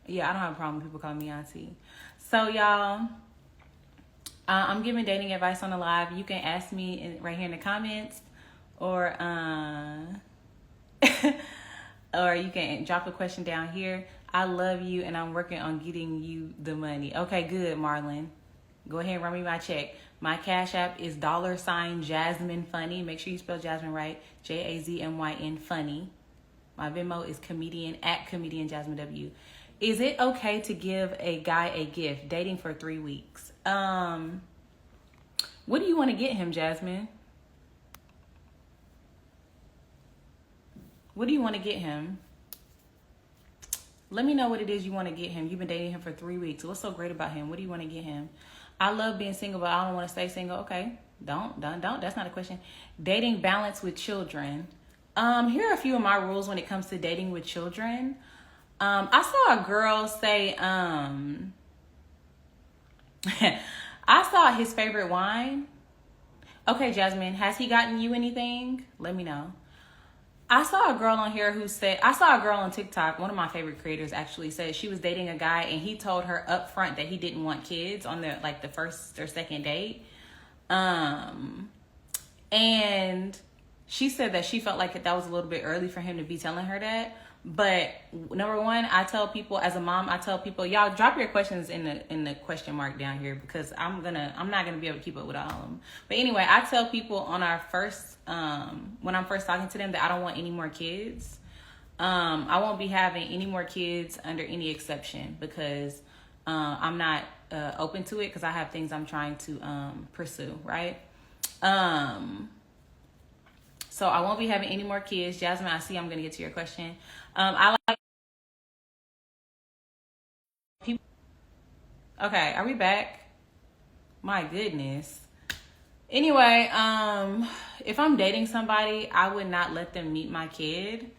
Yeah, I don't have a problem with people calling me auntie. So y'all, I'm giving dating advice on the live. You can ask me right here in the comments, or or you can drop a question down here. I love you, and I'm working on getting you the money. Okay, good, Marlon. Go ahead and run me my check. My Cash App is $Jazmyn Funny. Make sure you spell Jazmyn right. Jazmyn Funny. My Venmo is comedian Jazmyn W. Is it okay to give a guy a gift? Dating for 3 weeks. What do you want to get him, Jazmyn? What do you want to get him? Let me know what it is you want to get him. You've been dating him for 3 weeks. What's so great about him? What do you want to get him? I love being single, but I don't want to stay single. Okay. Don't. That's not a question. Dating balance with children. Here are a few of my rules when it comes to dating with children. I saw a girl say, I saw his favorite wine. Okay, Jazmyn, has he gotten you anything? Let me know. I saw a girl on here who said, I saw a girl on TikTok, one of my favorite creators actually, said she was dating a guy and he told her up front that he didn't want kids on the first or second date. And she said that she felt like that was a little bit early for him to be telling her that. But number one, I tell people, as a mom, y'all drop your questions in the question mark down here, because I'm not gonna be able to keep up with all of them. But anyway, I tell people on our first when I'm first talking to them that I don't want any more kids. I won't be having any more kids under any exception, because I'm not open to it, because I have things I'm trying to pursue, right? So I won't be having any more kids. Jazmyn, I see I'm going to get to your question. I like people. Okay, are we back? My goodness. Anyway, if I'm dating somebody, I would not let them meet my kid.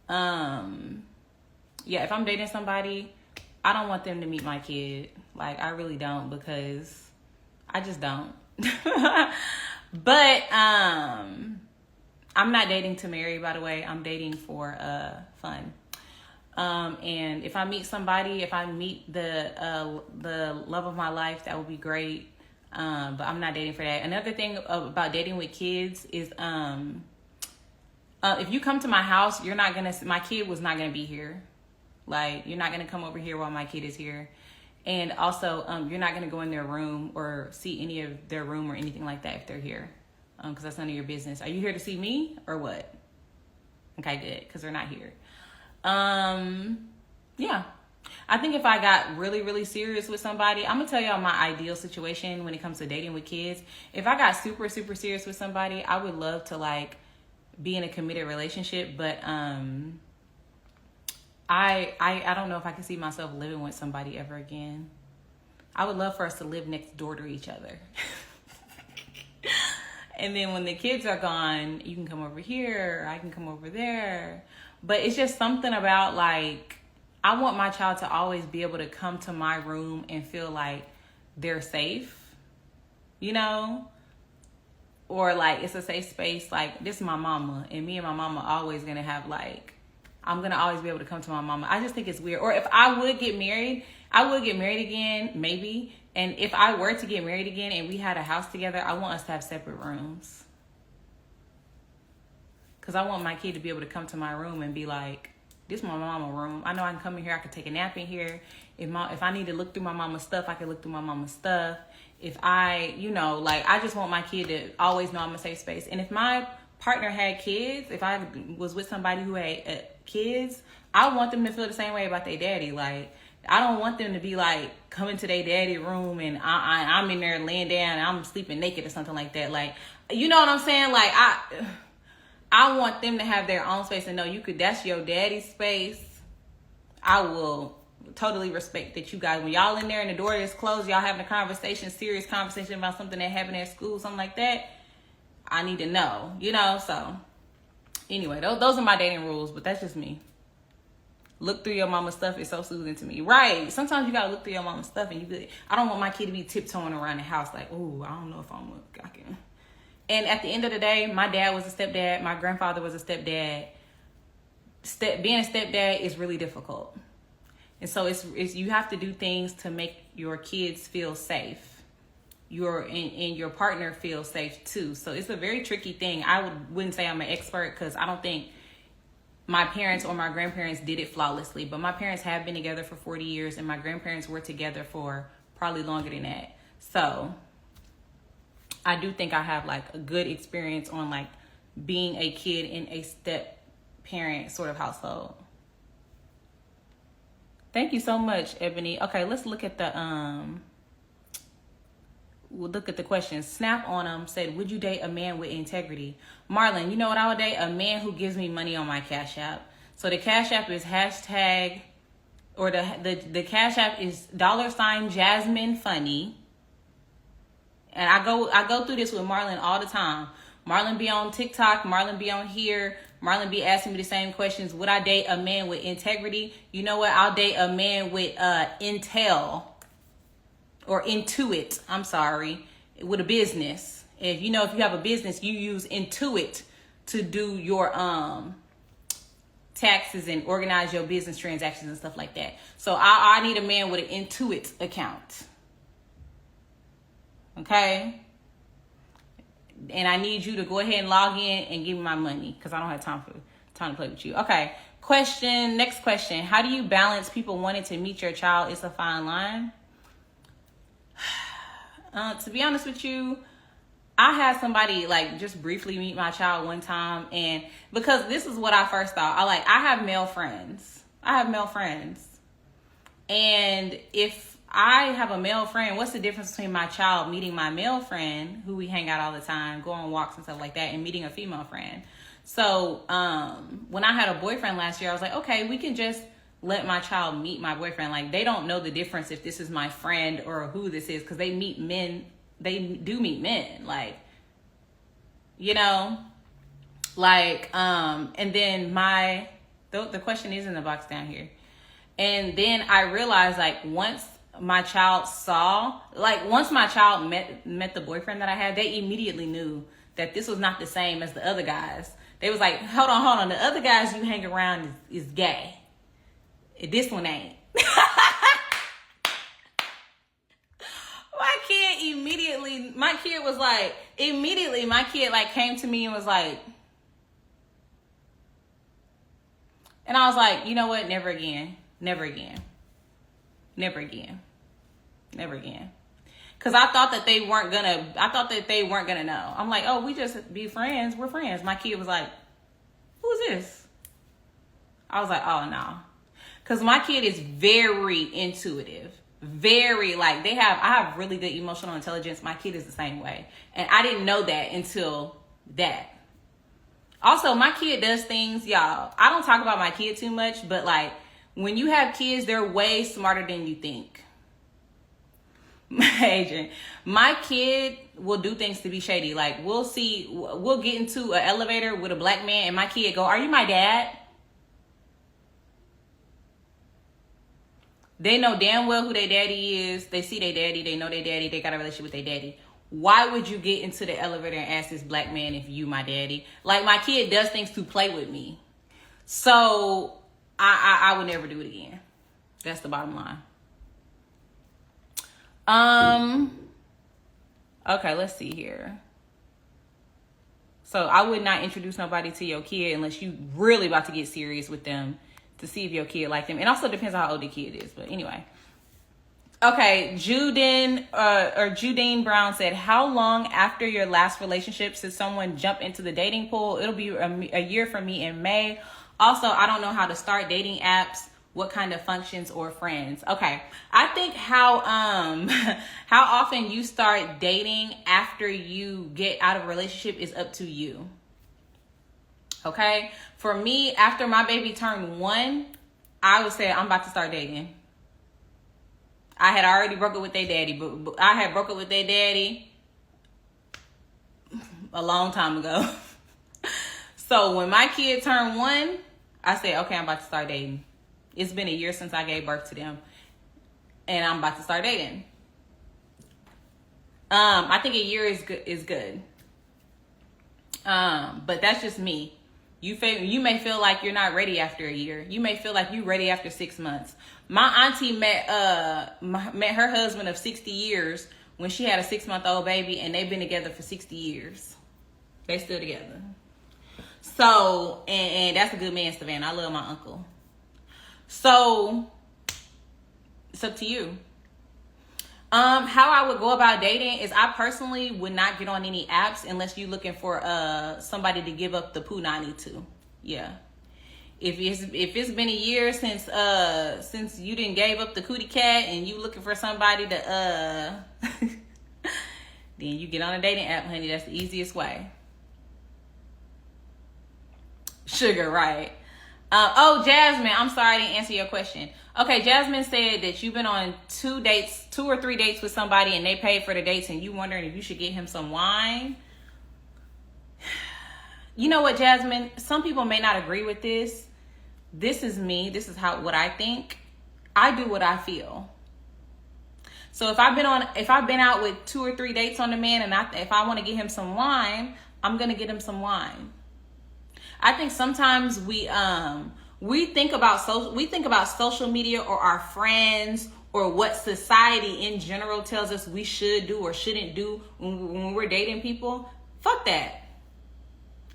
Yeah, if I'm dating somebody, I don't want them to meet my kid. Like, I really don't, because I just don't. But, I'm not dating to marry, by the way. I'm dating for fun. And if I meet somebody, if I meet the love of my life, that would be great. But I'm not dating for that. Another thing about dating with kids is if you come to my house, my kid was not gonna be here. Like, you're not gonna come over here while my kid is here. And also, you're not gonna go in their room or see any of their room or anything like that if they're here. Because that's none of your business. Are you here to see me or what? Okay, good, because they're not here. Yeah. I think if I got really, really serious with somebody, I'm going to tell y'all my ideal situation when it comes to dating with kids. If I got super, super serious with somebody, I would love to, like, be in a committed relationship. But I don't know if I can see myself living with somebody ever again. I would love for us to live next door to each other. And then when the kids are gone, you can come over here, I can come over there. But it's just something about, like, I want my child to always be able to come to my room and feel like they're safe, you know? Or, like, it's a safe space. Like, this is my mama, and me and my mama are always going to have, like, I'm going to always be able to come to my mama. I just think it's weird. Or if I would get married, again, maybe. And if I were to get married again and we had a house together, I want us to have separate rooms. Because I want my kid to be able to come to my room and be like, this is my mama room. I know I can come in here. I can take a nap in here. If I need to look through my mama's stuff, I can look through my mama's stuff. If I, I just want my kid to always know I'm a safe space. And if my partner had kids, if I was with somebody who had kids, I want them to feel the same way about their daddy. Like, I don't want them to be like coming to their daddy room and I'm in there laying down and I'm sleeping naked or something like that. Like, you know what I'm saying? Like, I want them to have their own space and know that's your daddy's space. I will totally respect that you guys, when y'all in there and the door is closed, y'all having a serious conversation about something that happened at school, something like that. I need to know, so anyway, those are my dating rules, but that's just me. Look through your mama's stuff is so soothing to me. Right. Sometimes you gotta look through your mama's stuff and I don't want my kid to be tiptoeing around the house like, oh, I don't know if I can. And at the end of the day, my dad was a stepdad. My grandfather was a stepdad. Being a stepdad is really difficult. And so it's you have to do things to make your kids feel safe. And your partner feels safe too. So it's a very tricky thing. Wouldn't say I'm an expert because I don't think my parents or my grandparents did it flawlessly. But my parents have been together for 40 years and my grandparents were together for probably longer than that. So I do think I have like a good experience on like being a kid in a step parent sort of household. Thank you so much, Ebony. Okay, let's look at we'll look at the questions. Snap on them said, would you date a man with integrity? Marlon, you know what I would date? A man who gives me money on my Cash App. So the Cash App is hashtag, or the Cash App is $Jazmyn funny. And I go through this with Marlon all the time. Marlon be on TikTok, Marlon be on here, Marlon be asking me the same questions. Would I date a man with integrity? You know what? I'll date a man with intel or intuit. I'm sorry, with a business. If you have a business, you use Intuit to do your taxes and organize your business transactions and stuff like that. So I need a man with an Intuit account. Okay? And I need you to go ahead and log in and give me my money because I don't have time to play with you. Okay. Next question. How do you balance people wanting to meet your child? It's a fine line. To be honest with you, I had somebody like just briefly meet my child one time, and because this is what I first thought. I have male friends. And if I have a male friend, what's the difference between my child meeting my male friend, who we hang out all the time, go on walks and stuff like that, and meeting a female friend? So when I had a boyfriend last year, I was like, okay, we can just let my child meet my boyfriend. Like, they don't know the difference if this is my friend or who this is, because they meet men. They do meet men, like, and then the question is in the box down here. And then I realized, like, once my child met the boyfriend that I had, they immediately knew that this was not the same as the other guys. They was like, hold on. The other guys you hang around is gay. This one ain't. My kid came to me and was like, and I was like, you know what? Never again. Cause I thought that they weren't gonna know. I'm like, oh, we just be friends. We're friends. My kid was like, who's this? I was like, oh no. Cause my kid is very intuitive. Very, I have really good emotional intelligence. My kid is the same way. And I didn't know that until that. Also, my kid does things, y'all. I don't talk about my kid too much, but when you have kids, they're way smarter than you think. Adrian, my kid will do things to be shady. We'll get into an elevator with a black man and my kid go, are you my dad? They know damn well who their daddy is. They see their daddy. They know their daddy. They got a relationship with their daddy. Why would you get into the elevator and ask this black man if you my daddy? My kid does things to play with me. So I would never do it again. That's the bottom line. Okay, let's see here. So I would not introduce nobody to your kid unless you really about to get serious with them to see if your kid like them. And also depends on how old the kid is. But anyway. Okay, Judine Brown said, how long after your last relationship should someone jump into the dating pool? It'll be a year for me in May. Also, I don't know how to start dating apps. What kind of functions or friends? Okay, I think how often you start dating after you get out of a relationship is up to you. Okay, for me, after my baby turned 1, I would say I'm about to start dating. I had already broke up with their daddy, but I had broke up with their daddy a long time ago. So when my kid turned 1, I said, okay, I'm about to start dating. It's been a year since I gave birth to them, and I'm about to start dating. I think a year is good. But that's just me. You may feel like you're not ready after a year. You may feel like you're ready after 6 months. My auntie met her husband of 60 years when she had a 6-month-old baby, and they've been together for 60 years. They still together. So, and that's a good man, Savannah. I love my uncle. So, it's up to you. How I would go about dating is I personally would not get on any apps unless you're looking for somebody to give up the punani to. Yeah. If it's been a year since you didn't gave up the cootie cat and you looking for somebody to then you get on a dating app, honey. That's the easiest way. Sugar, right? Jazmyn, I'm sorry I didn't answer your question. Okay, Jazmyn said that you've been on 2 or 3 dates with somebody and they paid for the dates and you wondering if you should get him some wine. You know what, Jazmyn? Some people may not agree with this. This is me. This is what I think. I do what I feel. So if I've been out with 2 or 3 dates on the man and if I want to get him some wine, I'm gonna get him some wine. I think sometimes we think about social media or our friends or what society in general tells us we should do or shouldn't do when we're dating people. Fuck that.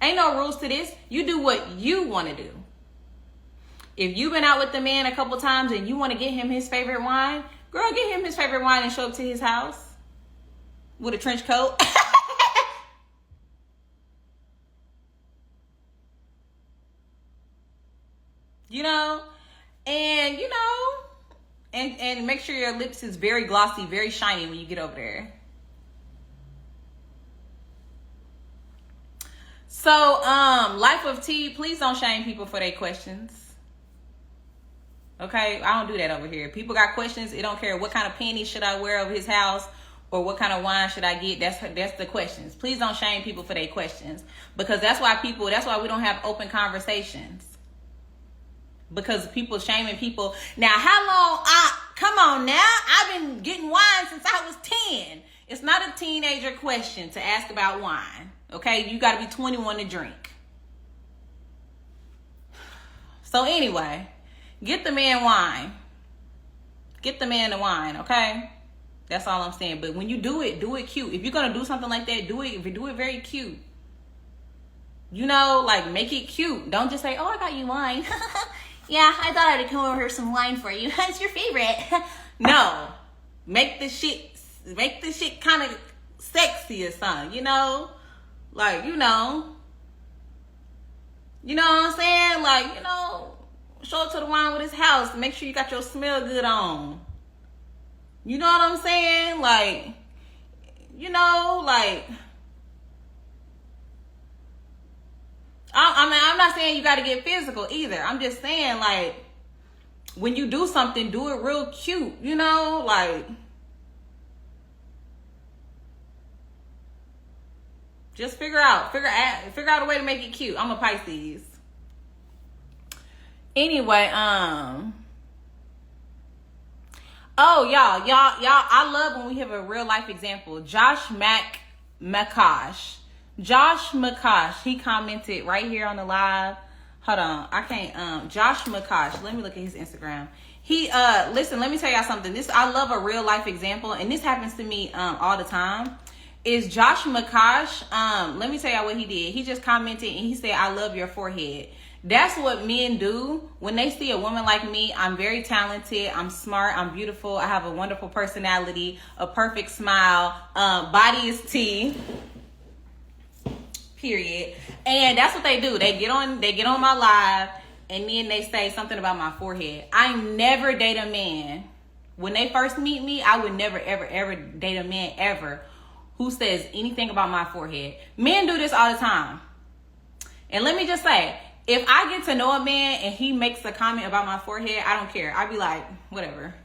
Ain't no rules to this. You do what you want to do. If you've been out with the man a couple times and you want to get him his favorite wine, girl, get him his favorite wine and show up to his house with a trench coat. And make sure your lips is very glossy, very shiny when you get over there. So, Life of T, please don't shame people for their questions. Okay, I don't do that over here. People got questions. It don't care what kind of panties should I wear over his house or what kind of wine should I get. That's the questions. Please don't shame people for their questions, because that's why we don't have open conversations. Because people shaming people. Now, how long? Come on now. I've been getting wine since I was 10. It's not a teenager question to ask about wine. Okay, you got to be 21 to drink. So anyway, get the man wine. Get the man the wine, okay? That's all I'm saying. But when you do it cute. If you're going to do something like that, do it very cute. Like, make it cute. Don't just say, oh, I got you wine. Yeah, I thought I'd come over here some wine for you. It's your favorite. No. Make the shit kind of sexy or something, Like, You know what I'm saying? Like, show up to the wine with his house. Make sure you got your smell good on. You know what I'm saying? Like, I'm not saying you got to get physical either. I'm just saying, like, when you do something, do it real cute, like, just figure out a way to make it cute. I'm a Pisces. Anyway, y'all, I love when we have a real life example. Josh McCosh, he commented right here on the live. Hold on, I can't. Josh McCosh, let me look at his Instagram. He listen, let me tell y'all something. I love a real life example, and this happens to me all the time. Is Josh McCosh? Let me tell y'all what he did. He just commented and he said, "I love your forehead." That's what men do when they see a woman like me. I'm very talented. I'm smart. I'm beautiful. I have a wonderful personality, a perfect smile. Body is T. Period. And that's what they do. They get on my live and then they say something about my forehead. I never date a man. When they first meet me, I would never, ever, ever date a man ever who says anything about my forehead. Men do this all the time. And let me just say, if I get to know a man and he makes a comment about my forehead, I don't care. I'd be like, whatever.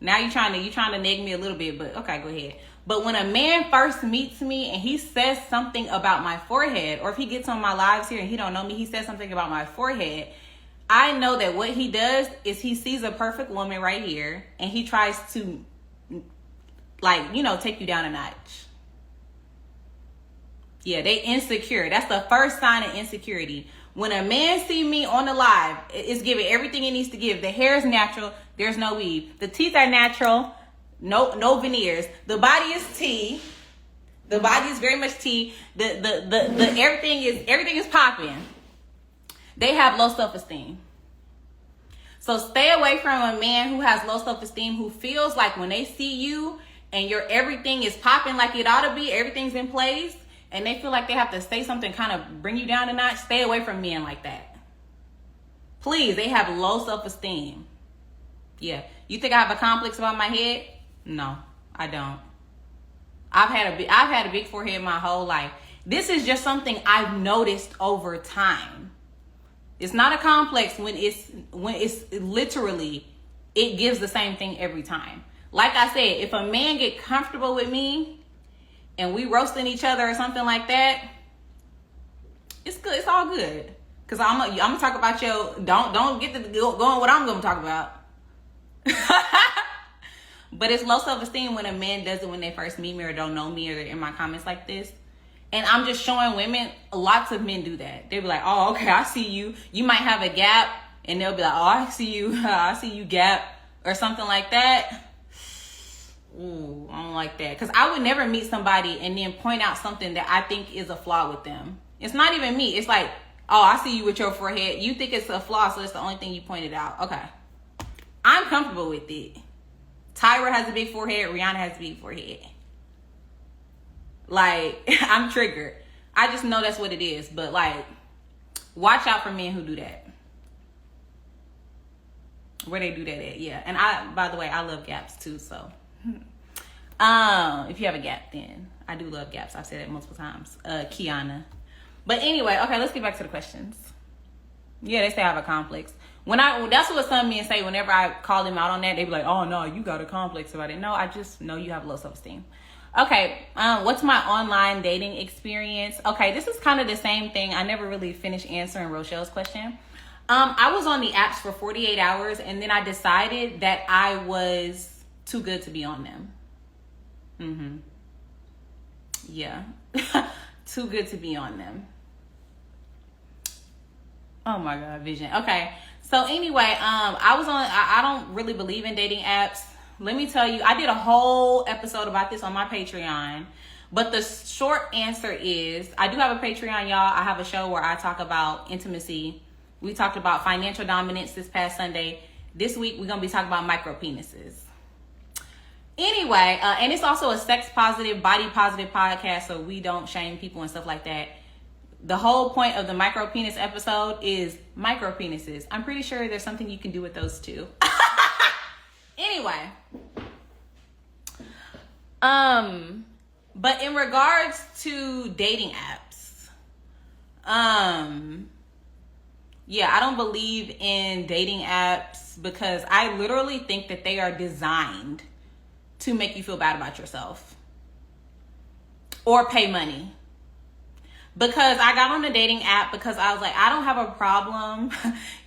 Now you trying to neg me a little bit, but okay, go ahead. But when a man first meets me and he says something about my forehead, or if he gets on my lives here and he don't know me, he says something about my forehead, I know that what he does is he sees a perfect woman right here and he tries to, like, take you down a notch. Yeah, they insecure. That's the first sign of insecurity. When a man see me on the live, it's giving everything it needs to give. The hair is natural. There's no weave. The teeth are natural. No veneers. The body is tea. The body is very much tea. The everything is popping. They have low self-esteem. So stay away from a man who has low self-esteem, who feels like when they see you and your everything is popping like it ought to be, everything's in place, and they feel like they have to say something kind of bring you down a notch. Stay away from men like that. Please, they have low self-esteem. Yeah. You think I have a complex about my head? No, I don't. I've had a big forehead my whole life. This is just something I've noticed over time. It's not a complex when it's literally, it gives the same thing every time. Like I said, if a man get comfortable with me and we roasting each other or something like that, it's good. It's all good. Cause I'm gonna talk about don't get to going what I'm gonna talk about. But it's low self-esteem when a man does it when they first meet me or don't know me or they're in my comments like this. And I'm just showing women, lots of men do that. They be like, oh, okay, I see you. You might have a gap. And they'll be like, oh, I see you gap or something like that. Ooh, I don't like that. Because I would never meet somebody and then point out something that I think is a flaw with them. It's not even me. It's like, oh, I see you with your forehead. You think it's a flaw, so it's the only thing you pointed out. Okay. I'm comfortable with it. Tyra has a big forehead. Rihanna has a big forehead. Like, I'm triggered. I just know that's what it is. But, like, watch out for men who do that. Where they do that at, yeah. And by the way, I love gaps too, so. If you have a gap, then I do love gaps. I've said that multiple times. Kiana. But anyway, okay, let's get back to the questions. Yeah, they say I have a complex. That's what some men say whenever I call them out on that. They be like, oh no, you got a complex about it. No, I just know you have low self-esteem. Okay, what's my online dating experience? Okay, this is kind of the same thing. I never really finished answering Rochelle's question. I was on the apps for 48 hours and then I decided that I was too good to be on them. Yeah. Too good to be on them. Oh my God, vision. Okay. So anyway, I don't really believe in dating apps. Let me tell you, I did a whole episode about this on my Patreon. But the short answer is, I do have a Patreon, y'all. I have a show where I talk about intimacy. We talked about financial dominance this past Sunday. This week, we're going to be talking about micro penises. Anyway, and it's also a sex positive, body positive podcast, so we don't shame people and stuff like that. The whole point of the micro penis episode is micro penises. I'm pretty sure there's something you can do with those too. Anyway. But in regards to dating apps, yeah, I don't believe in dating apps because I literally think that they are designed to make you feel bad about yourself or pay money. Because I got on the dating app because I was like, I don't have a problem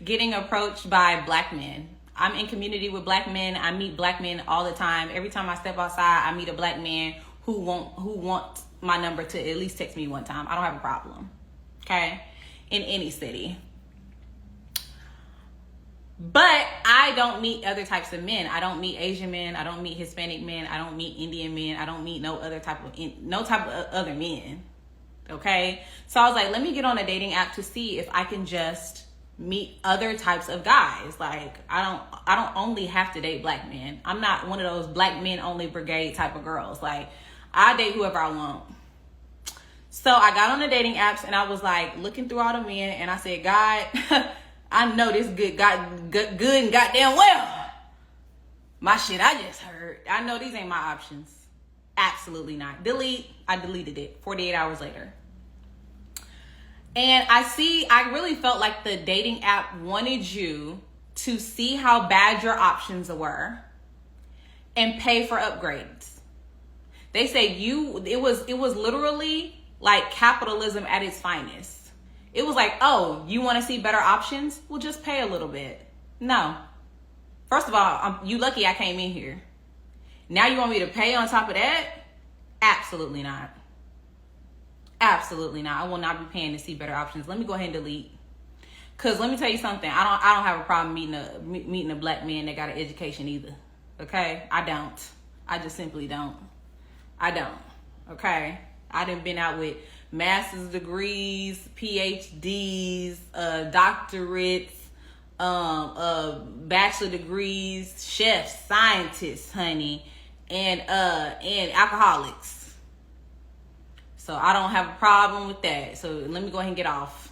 getting approached by black men. I'm in community with black men. I meet black men all the time. Every time I step outside, I meet a black man who wants my number to at least text me one time. I don't have a problem. Okay? In any city. But I don't meet other types of men. I don't meet Asian men. I don't meet Hispanic men. I don't meet Indian men. I don't meet no type of other men. Okay? So I was like, let me get on a dating app to see if I can just meet other types of guys. Like, I don't only have to date black men. I'm not one of those black men only brigade type of girls. Like, I date whoever I want. So I got on the dating apps and I was like looking through all the men and I said, God, I know this good and goddamn well. My shit I just heard. I know these ain't my options. Absolutely not. Delete. I deleted it 48 hours later. And I really felt like the dating app wanted you to see how bad your options were and pay for upgrades. They say it was literally like capitalism at its finest. It was like, oh, you want to see better options? Well, just pay a little bit. No. First of all, you lucky I came in here. Now you want me to pay on top of that? Absolutely not. Absolutely not. I will not be paying to see better options. Let me go ahead and delete. Cause let me tell you something. I don't have a problem meeting a black man that got an education either. Okay, I don't. I just simply don't. I don't. Okay, I done been out with master's degrees, PhDs, doctorates, bachelor degrees, chefs, scientists, honey, and alcoholics. So I don't have a problem with that. So let me go ahead and get off.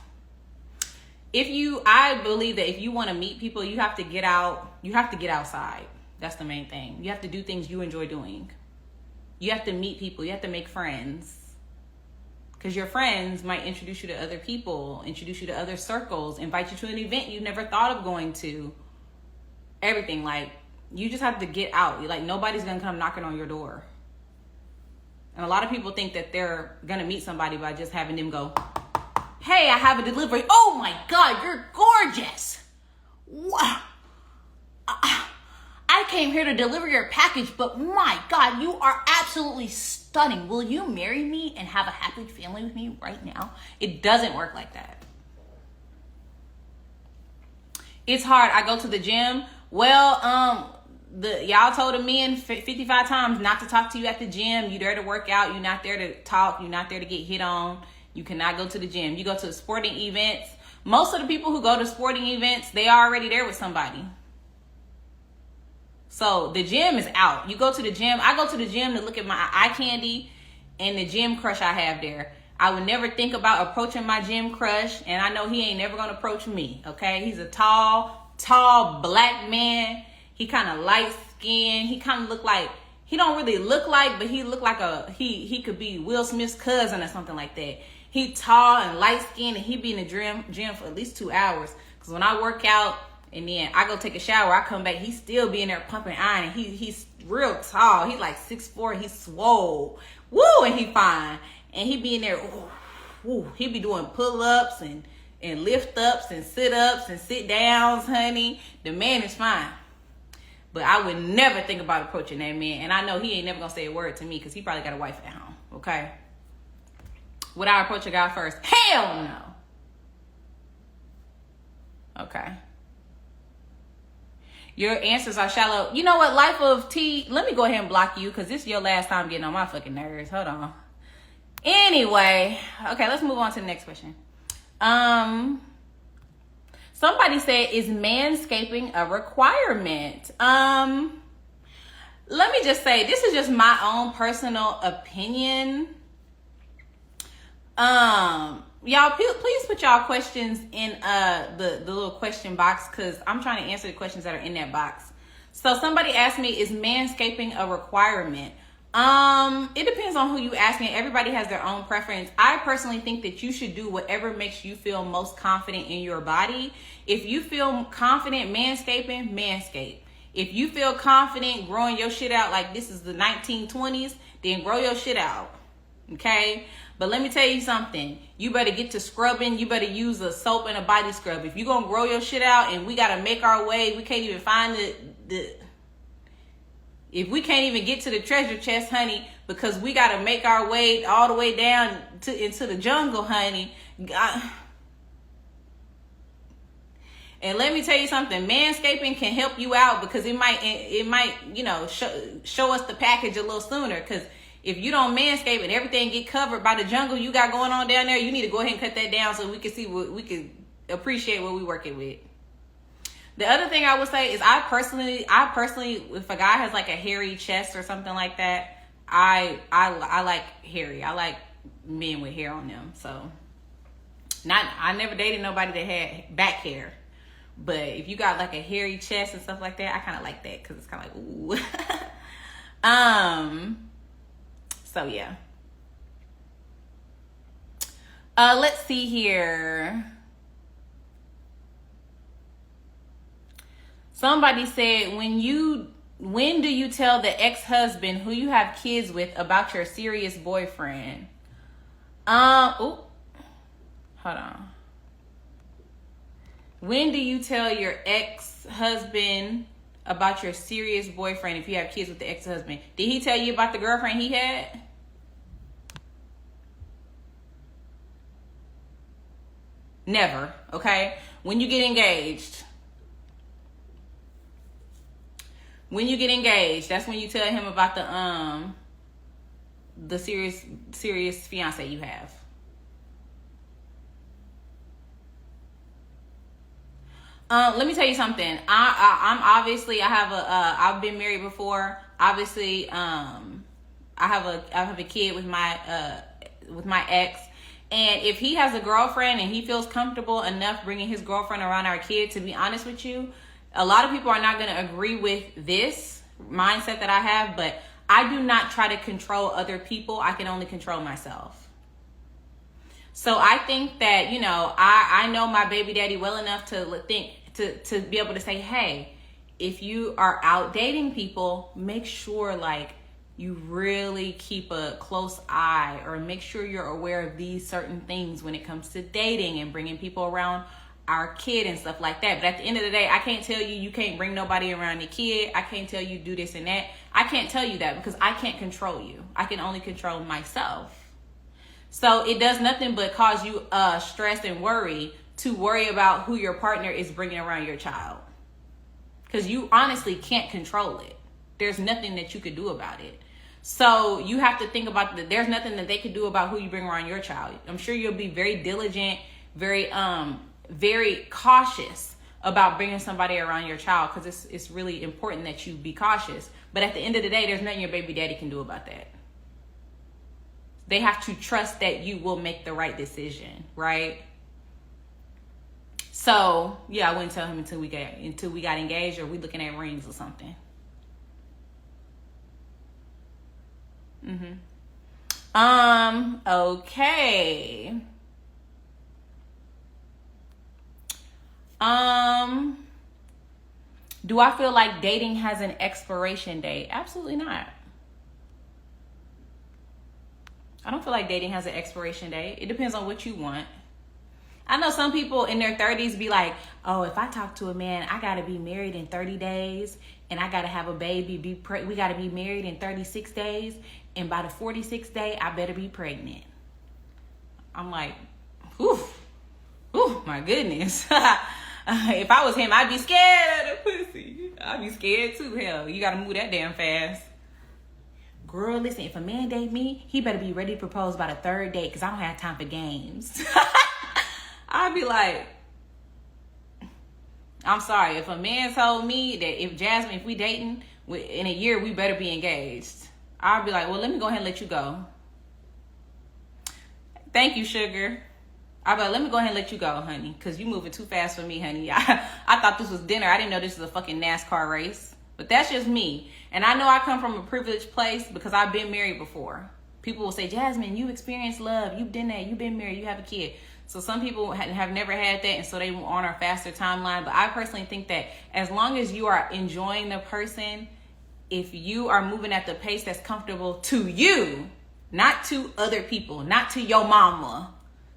I believe that if you want to meet people, you have to get out. You have to get outside. That's the main thing. You have to do things you enjoy doing. You have to meet people. You have to make friends. Because your friends might introduce you to other people, introduce you to other circles, invite you to an event you never thought of going to. Everything. Like, you just have to get out. Like, nobody's going to come knocking on your door. And a lot of people think that they're going to meet somebody by just having them go, hey, I have a delivery. Oh my God, you're gorgeous. Wow. I came here to deliver your package, but my God, you are absolutely stunning. Will you marry me and have a happy family with me right now? It doesn't work like that. It's hard. I go to the gym. Well, y'all told a man 55 times not to talk to you at the gym. You're there to work out. You're not there to talk. You're not there to get hit on. You cannot go to the gym. You go to sporting events. Most of the people who go to sporting events, they are already there with somebody. So the gym is out. You go to the gym. I go to the gym to look at my eye candy and the gym crush I have there. I would never think about approaching my gym crush, and I know he ain't never gonna approach me. Okay, he's a tall black man. He kind of light skinned. He kind of look like, he don't really look like, but he look like he could be Will Smith's cousin or something like that. He tall and light skinned, and he be in the gym for at least 2 hours. Cause when I work out and then I go take a shower, I come back, he still be in there pumping iron. And he's real tall. He's like 6'4". He's swole. Woo, and he fine. And he be in there. Ooh, he be doing pull-ups and lift-ups and sit-ups and sit-downs, honey. The man is fine. But I would never think about approaching that man. And I know he ain't never gonna say a word to me because he probably got a wife at home. Okay. Would I approach a guy first? Hell no. Okay. Your answers are shallow. You know what? Life of T. Let me go ahead and block you because this is your last time getting on my fucking nerves. Hold on. Anyway. Okay, let's move on to the next question. Somebody said, is manscaping a requirement? Let me just say, this is just my own personal opinion. Y'all, please put y'all questions in the little question box because I'm trying to answer the questions that are in that box. So somebody asked me, is manscaping a requirement? It depends on who you asking. Everybody has their own preference. I personally think that you should do whatever makes you feel most confident in your body. If you feel confident manscaping, manscape. If you feel confident growing your shit out like this is the 1920s, then grow your shit out. Okay? But let me tell you something. You better get to scrubbing. You better use a soap and a body scrub. If you're going to grow your shit out and we got to make our way, we can't even find if we can't even get to the treasure chest, honey, because we got to make our way all the way down into the jungle, honey. And let me tell you something, manscaping can help you out because it might, you know, show us the package a little sooner. Because if you don't manscape and everything get covered by the jungle you got going on down there, you need to go ahead and cut that down so we can see what we can appreciate what we working with. The other thing I would say is I personally, if a guy has like a hairy chest or something like that, I like hairy. I like men with hair on them. So I never dated nobody that had back hair. But if you got like a hairy chest and stuff like that, I kind of like that because it's kind of like, ooh. So yeah. Let's see here. Somebody said, when do you tell the ex-husband who you have kids with about your serious boyfriend? Hold on. When do you tell your ex-husband about your serious boyfriend if you have kids with the ex-husband? Did he tell you about the girlfriend he had? Never, okay? When you get engaged, that's when you tell him about the serious fiance you have. Let me tell you something. I'm obviously, I've been married before. Obviously, I have a kid with my ex. And if he has a girlfriend and he feels comfortable enough bringing his girlfriend around our kid, to be honest with you, a lot of people are not going to agree with this mindset that I have, but I do not try to control other people. I can only control myself. So I think that, I know my baby daddy well enough to be able to say, hey, if you are out dating people, make sure you really keep a close eye, or make sure you're aware of these certain things when it comes to dating and bringing people around our kid and stuff like that. But at the end of the day, I can't tell you can't bring nobody around the kid. I can't tell you do this and that. I can't tell you that because I can't control you. I can only control myself. So it does nothing but cause you stress and worry to worry about who your partner is bringing around your child, because you honestly can't control it. There's nothing that you could do about it. So you have to think about that. There's nothing that they could do about who you bring around your child. I'm sure you'll be very diligent, very cautious about bringing somebody around your child, because it's really important that you be cautious. But at the end of the day, there's nothing your baby daddy can do about that. They have to trust that you will make the right decision, right? So yeah, I wouldn't tell him until we got engaged, or we looking at rings or something. Okay. Do I feel like dating has an expiration date? Absolutely not. I don't feel like dating has an expiration date. It depends on what you want. I know some people in their 30s be like, oh, if I talk to a man, I got to be married in 30 days and I got to have a baby. We got to be married in 36 days. And by the 46th day, I better be pregnant. I'm like, ooh, my goodness. If I was him, I'd be scared of the pussy. I'd be scared too. Hell, you got to move that damn fast. Girl, listen, if a man date me, he better be ready to propose by the third date, because I don't have time for games. I'd be like, I'm sorry. If a man told me that if Jazmyn, if we dating, in a year, we better be engaged, I'd be like, well, let me go ahead and let you go. Thank you, sugar. I'd be like, let me go ahead and let you go, honey, because you moving too fast for me, honey. I thought this was dinner. I didn't know this was a fucking NASCAR race. But that's just me. And I know I come from a privileged place because I've been married before. People will say, Jazmyn, you experienced love. You've done that. You've been married. You have a kid. So some people have never had that, and so they will on a faster timeline. But I personally think that as long as you are enjoying the person, if you are moving at the pace that's comfortable to you, not to other people, not to your mama,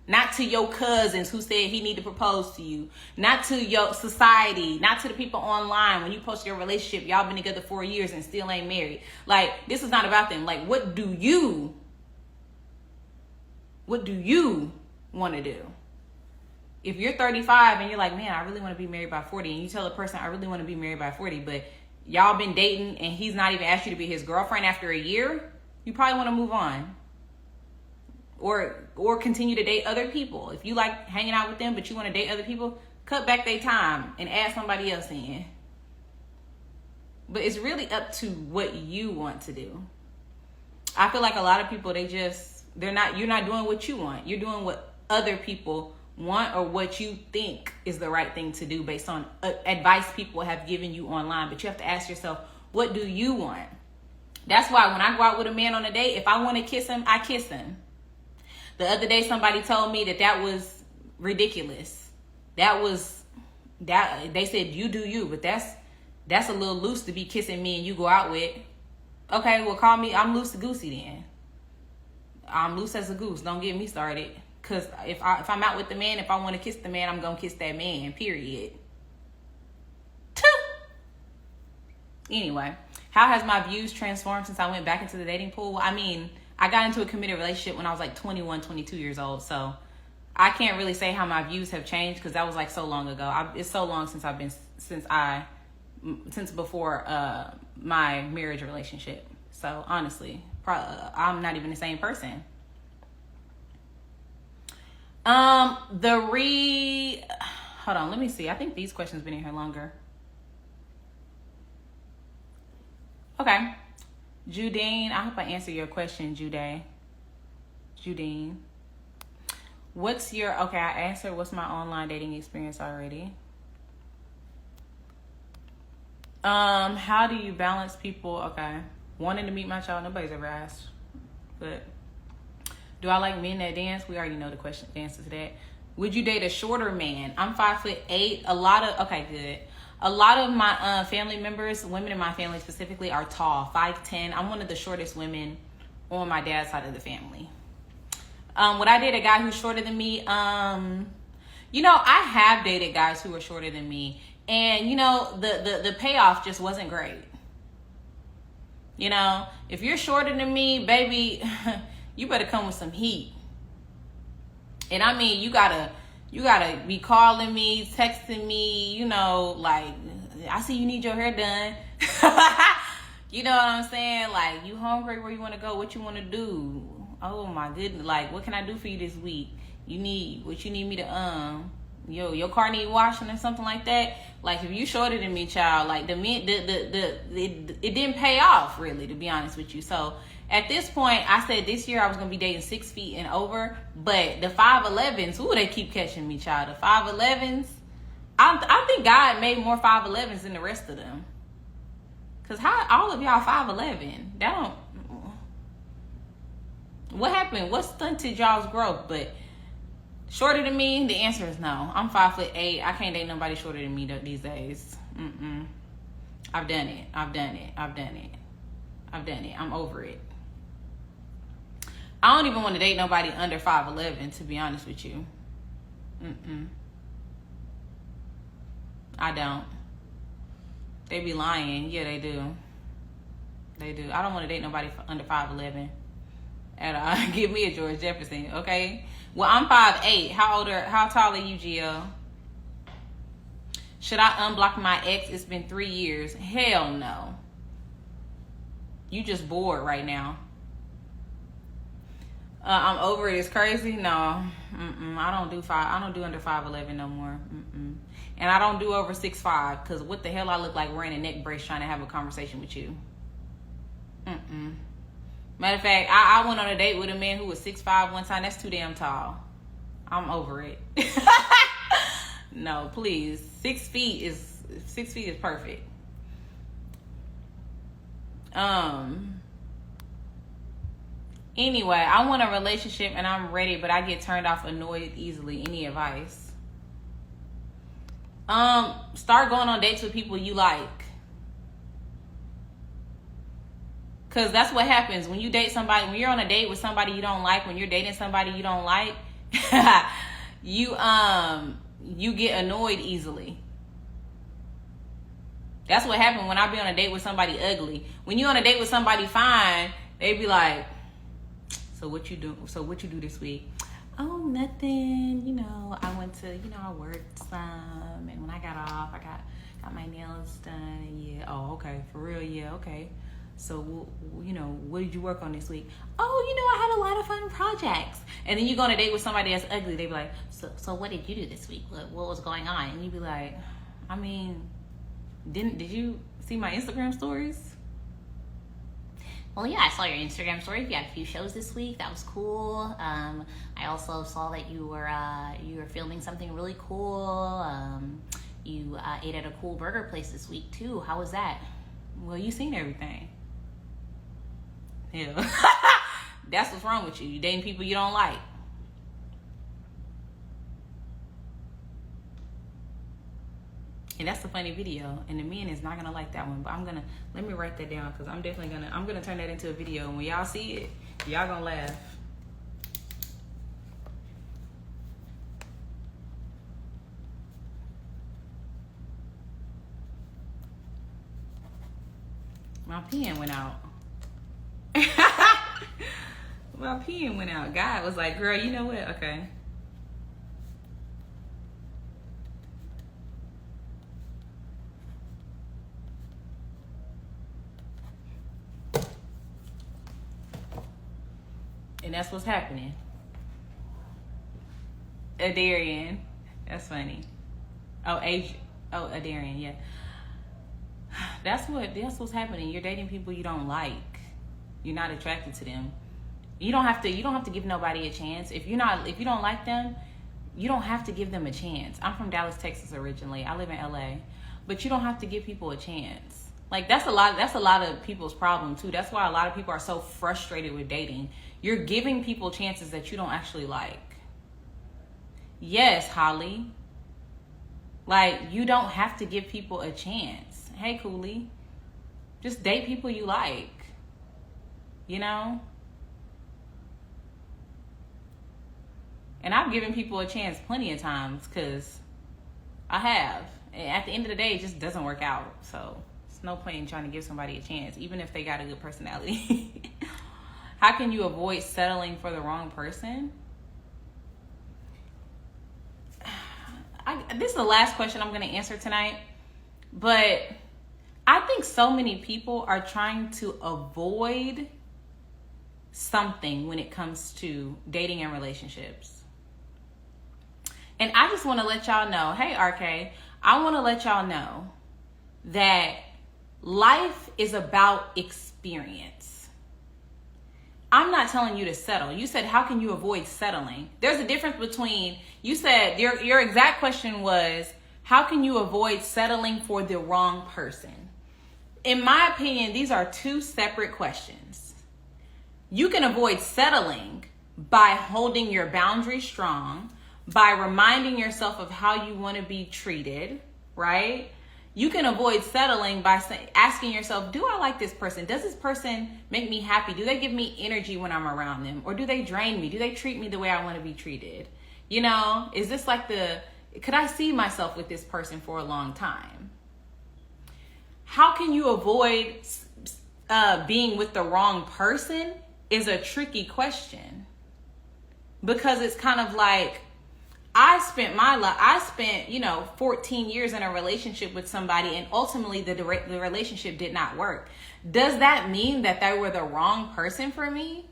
not to your cousins who said he need to propose to you, not to your society, not to the people online when you post your relationship, y'all been together 4 years and still ain't married. Like, this is not about them. Like, what do you want to do? If you're 35 and you're like, man, I really want to be married by 40, and you tell a person, I really want to be married by 40, but y'all been dating and he's not even asked you to be his girlfriend after a year, you probably want to move on. Or continue to date other people. If you like hanging out with them but you want to date other people, cut back their time and add somebody else in. But it's really up to what you want to do. I feel like a lot of people, you're not doing what you want. You're doing what other people want, or what you think is the right thing to do based on advice people have given you online. But you have to ask yourself, what do you want? That's why when I go out with a man on a date, if I want to kiss him, I kiss him. The other day, somebody told me that was ridiculous. They said, you do you, but that's a little loose to be kissing me and you go out with. Okay, well, call me, I'm loose goosey then. I'm loose as a goose. Don't get me started. Because if I'm out with the man, if I want to kiss the man, I'm going to kiss that man, period. Anyway, how has my views transformed since I went back into the dating pool? I mean, I got into a committed relationship when I was like 21, 22 years old. So I can't really say how my views have changed because that was like so long ago. It's so long since since before my marriage relationship. So honestly, I'm not even the same person. Hold on, let me see. I think these questions been in here longer. Okay. Judine, I hope I answered your question, Judine. I answered what's my online dating experience already. How do you balance people? Okay. Wanting to meet my child, nobody's ever asked. But do I like men that dance? We already know the answer to that. Would you date a shorter man? I'm 5'8". A lot of my family members, women in my family specifically, are tall, 5'10". I'm one of the shortest women on my dad's side of the family. Would I date a guy who's shorter than me? I have dated guys who are shorter than me, and the payoff just wasn't great. If you're shorter than me, baby, you better come with some heat. And I mean, you gotta be calling me, texting me, like, I see you need your hair done. You know what I'm saying? Like, you hungry? Where you want to go? What you want to do? Oh my goodness! Like, what can I do for you this week? You need me to your car need washing or something like that. Like, if you shorter than me, child, like it didn't pay off really, to be honest with you. So at this point, I said this year I was gonna be dating 6 feet and over, but the 5'11s, ooh, they keep catching me, child. The 5'11s, I think God made more 5'11s than the rest of them. Cause how all of y'all 5'11? That don't. What happened? What stunted y'all's growth? But shorter than me, the answer is no. I'm 5'8". I can't date nobody shorter than me these days. I've done it. I'm over it. I don't even want to date nobody under 5'11", to be honest with you. I don't. They be lying. Yeah, they do. I don't want to date nobody under 5'11". And give me a George Jefferson, okay? Well, I'm 5'8". How tall are you, Gio? Should I unblock my ex? It's been 3 years. Hell no. You just bored right now. I'm over it. It's crazy. No. I don't do under 5'11" no more. And I don't do over 6'5", because what the hell I look like wearing a neck brace trying to have a conversation with you. Matter of fact, I went on a date with a man who was 6'5" one time. That's too damn tall. I'm over it. No, please. 6 feet is perfect. Anyway, I want a relationship and I'm ready, but I get turned off, annoyed easily. Any advice? Start going on dates with people you like. Cause that's what happens when you date somebody. When you're on a date with somebody you don't like, when you're dating somebody you don't like, you get annoyed easily. That's what happened when I be on a date with somebody ugly. When you on a date with somebody fine, they be like, so what you do this week? Oh, nothing. I went to, I worked some, and when I got off, I got my nails done. Yeah. Oh, okay. For real. Yeah. Okay. So, what did you work on this week? Oh, I had a lot of fun projects. And then you go on a date with somebody that's ugly. They be like, so what did you do this week? What was going on? And you be like, I mean, did you see my Instagram stories? Well, yeah, I saw your Instagram stories. You had a few shows this week. That was cool. I also saw that you were filming something really cool. You ate at a cool burger place this week too. How was that? Well, you seen everything. Yeah. That's what's wrong with you. You dating people you don't like. And that's a funny video. And the men is not gonna like that one. But let me write that down, because I'm gonna turn that into a video. And when y'all see it, y'all gonna laugh. My pen went out. My pen went out. God was like, girl, you know what? Okay. And that's what's happening. Adarian. That's funny. Oh, Adarian, yeah. That's what's happening. You're dating people you don't like. You're not attracted to them. You don't have to give nobody a chance. If you don't like them, you don't have to give them a chance. I'm from Dallas, Texas originally. I live in LA. But you don't have to give people a chance. Like that's a lot of people's problem too. That's why a lot of people are so frustrated with dating. You're giving people chances that you don't actually like. Yes, Holly. Like, you don't have to give people a chance. Hey, Cooley. Just date people you like. You know? And I've given people a chance plenty of times because I have. And at the end of the day, it just doesn't work out. So, there's no point in trying to give somebody a chance, even if they got a good personality. How can you avoid settling for the wrong person? This is the last question I'm going to answer tonight, but I think so many people are trying to avoid something when it comes to dating and relationships. And I just want to let y'all know, hey RK, I want to let y'all know that life is about experience. I'm not telling you to settle. You said, how can you avoid settling? There's a difference between, you said, your exact question was, how can you avoid settling for the wrong person? In my opinion, these are two separate questions. You can avoid settling by holding your boundaries strong, by reminding yourself of how you want to be treated, right? You can avoid settling by asking yourself, do I like this person? Does this person make me happy? Do they give me energy when I'm around them? Or do they drain me? Do they treat me the way I want to be treated? You know, is this like could I see myself with this person for a long time? How can you avoid being with the wrong person is a tricky question. Because it's kind of like, I spent 14 years in a relationship with somebody, and ultimately the relationship did not work. Does that mean that they were the wrong person for me?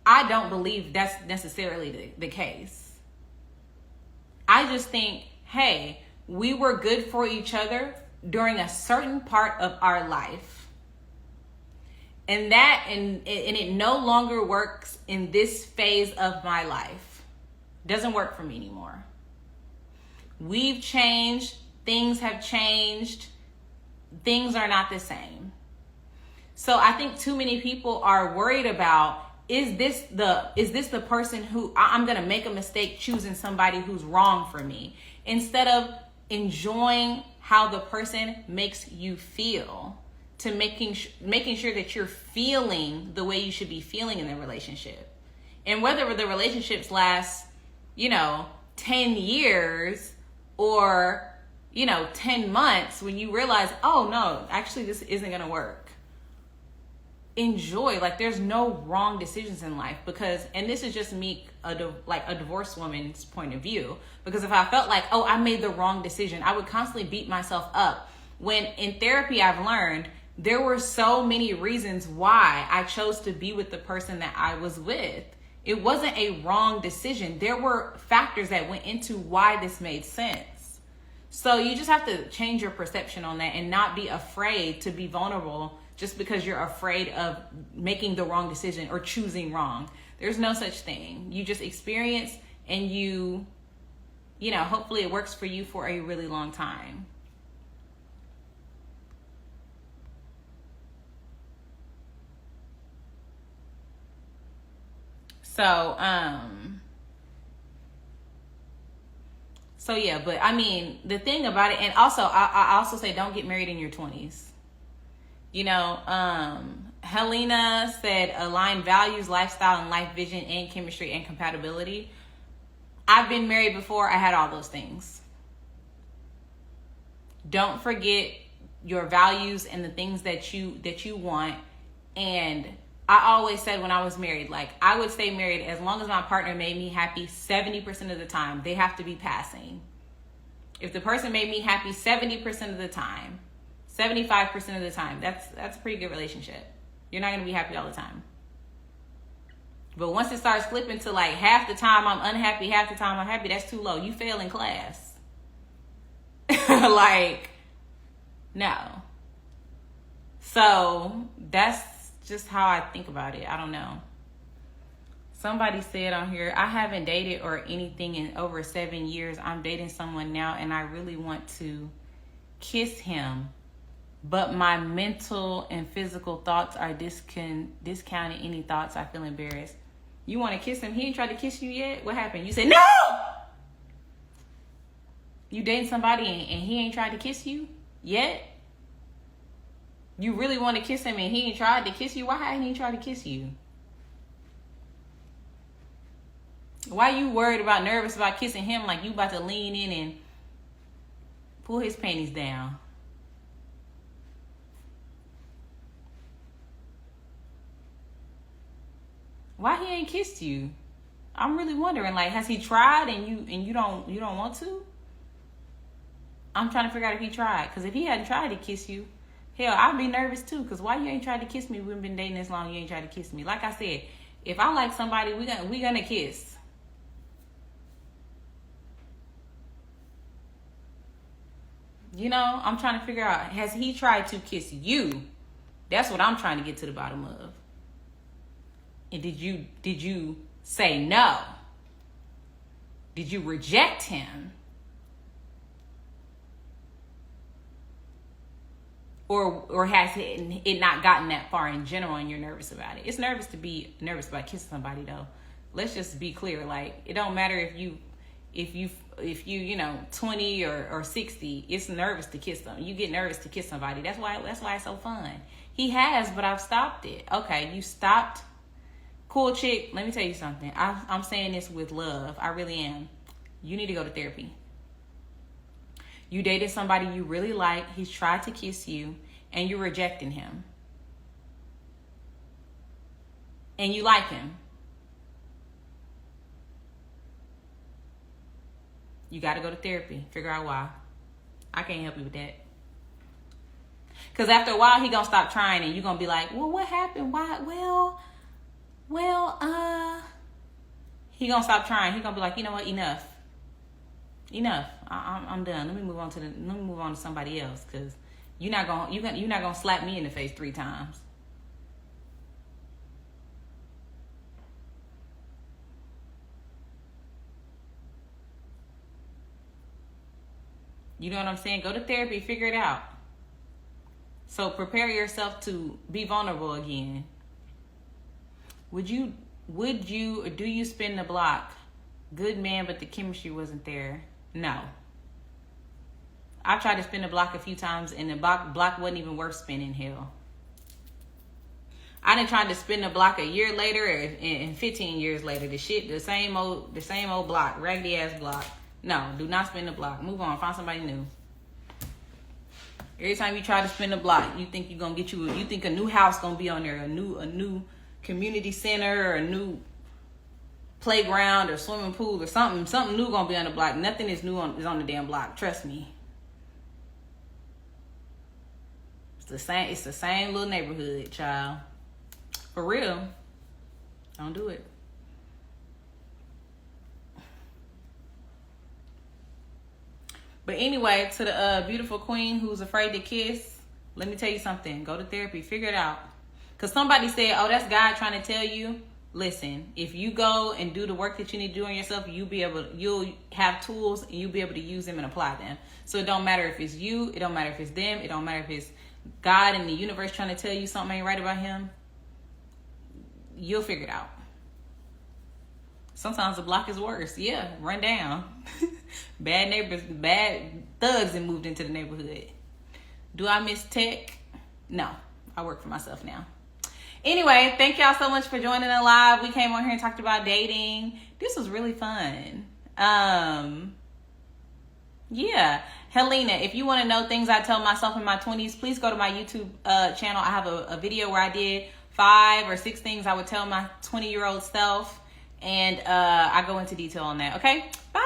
I don't believe that's necessarily the case. I just think, hey, we were good for each other during a certain part of our life. And it no longer works in this phase of my life. Doesn't work for me anymore. We've changed. Things have changed. Things are not the same. So I think too many people are worried about, is this the person who I'm going to make a mistake choosing somebody who's wrong for me, instead of enjoying how the person makes you feel, to making sure that you're feeling the way you should be feeling in the relationship. And whether the relationships last 10 years or 10 months, when you realize, oh no, actually this isn't going to work. Enjoy. Like, there's no wrong decisions in life, because, and this is just me, a divorced woman's point of view, because if I felt like, oh, I made the wrong decision, I would constantly beat myself up. When in therapy, I've learned there were so many reasons why I chose to be with the person that I was with. It wasn't a wrong decision. There were factors that went into why this made sense. So you just have to change your perception on that and not be afraid to be vulnerable just because you're afraid of making the wrong decision or choosing wrong. There's no such thing. You just experience, and hopefully it works for you for a really long time. So yeah, but I mean, the thing about it, and also, I also say don't get married in your 20s. Helena said align values, lifestyle, and life vision, and chemistry and compatibility. I've been married before. I had all those things. Don't forget your values and the things that you want. And I always said when I was married, like, I would stay married as long as my partner made me happy 70% of the time. They have to be passing. If the person made me happy 70% of the time, 75% of the time, that's a pretty good relationship. You're not going to be happy all the time. But once it starts flipping to like half the time I'm unhappy, half the time I'm happy, that's too low. You fail in class. Like, no. So that's just how I think about it. I don't know. Somebody said on here, I haven't dated or anything in over 7 years. I'm dating someone now and I really want to kiss him. But my mental and physical thoughts are discounting any thoughts. I feel embarrassed. You want to kiss him? He ain't tried to kiss you yet? What happened? You said, no! You dating somebody and he ain't tried to kiss you yet? You really want to kiss him and he ain't tried to kiss you? Why hadn't he tried to kiss you? Why you worried about, nervous about kissing him like you about to lean in and pull his panties down? Why he ain't kissed you? I'm really wondering, like, has he tried and you don't want to? I'm trying to figure out if he tried. Because if he hadn't tried to kiss you, hell, I'd be nervous too. Because why you ain't tried to kiss me? We've been dating this long, you ain't tried to kiss me. Like I said, if I like somebody, we gonna kiss. You know, I'm trying to figure out, has he tried to kiss you? That's what I'm trying to get to the bottom of. And did you say no? Did you reject him? Or has it not gotten that far in general and you're nervous about it? It's nervous to be nervous about kissing somebody though. Let's just be clear. Like, it don't matter if you 20 or 60, it's nervous to kiss them. You get nervous to kiss somebody. That's why it's so fun. He has, but I've stopped it. Okay, you stopped. Cool, chick. Let me tell you something. I'm saying this with love. I really am. You need to go to therapy. You dated somebody you really like. He's tried to kiss you, and you're rejecting him. And you like him. You got to go to therapy. Figure out why. I can't help you with that. Because after a while, he going to stop trying, and you're going to be like, well, what happened? Why? He going to stop trying. He going to be like, you know what? Enough. I'm done. Let me move on to somebody else, because you're not going to slap me in the face 3 times. You know what I'm saying? Go to therapy, figure it out. So prepare yourself to be vulnerable again. Would you or do you spin the block? Good man, but the chemistry wasn't there. No. I tried to spin the block a few times and the block wasn't even worth spinning, hell. I done tried to spin the block a year later and 15 years later. The same old block, raggedy ass block. No, do not spin the block. Move on, find somebody new. Every time you try to spin the block, you think you're gonna you think a new house gonna be on there, a new community center, or a new playground or swimming pool or something new gonna be on the block. Nothing is new is on the damn block. Trust me. It's the same little neighborhood, child. For real. Don't do it. But anyway, to the beautiful queen who's afraid to kiss, let me tell you something. Go to therapy. Figure it out. Because somebody said, oh, that's God trying to tell you. Listen, if you go and do the work that you need to do on yourself, you'll have tools and you'll be able to use them and apply them. So it don't matter if it's you, it don't matter if it's them, it don't matter if it's God and the universe trying to tell you something ain't right about him. You'll figure it out. Sometimes the block is worse. Yeah, run down. Bad neighbors, bad thugs and moved into the neighborhood. Do I miss tech? No, I work for myself now. Anyway, thank y'all so much for joining the live. We came on here and talked about dating. This was really fun. Yeah. Helena, if you want to know things I tell myself in my 20s, please go to my YouTube channel. I have a video where I did 5 or 6 things I would tell my 20-year-old self. And I go into detail on that. Okay? Bye.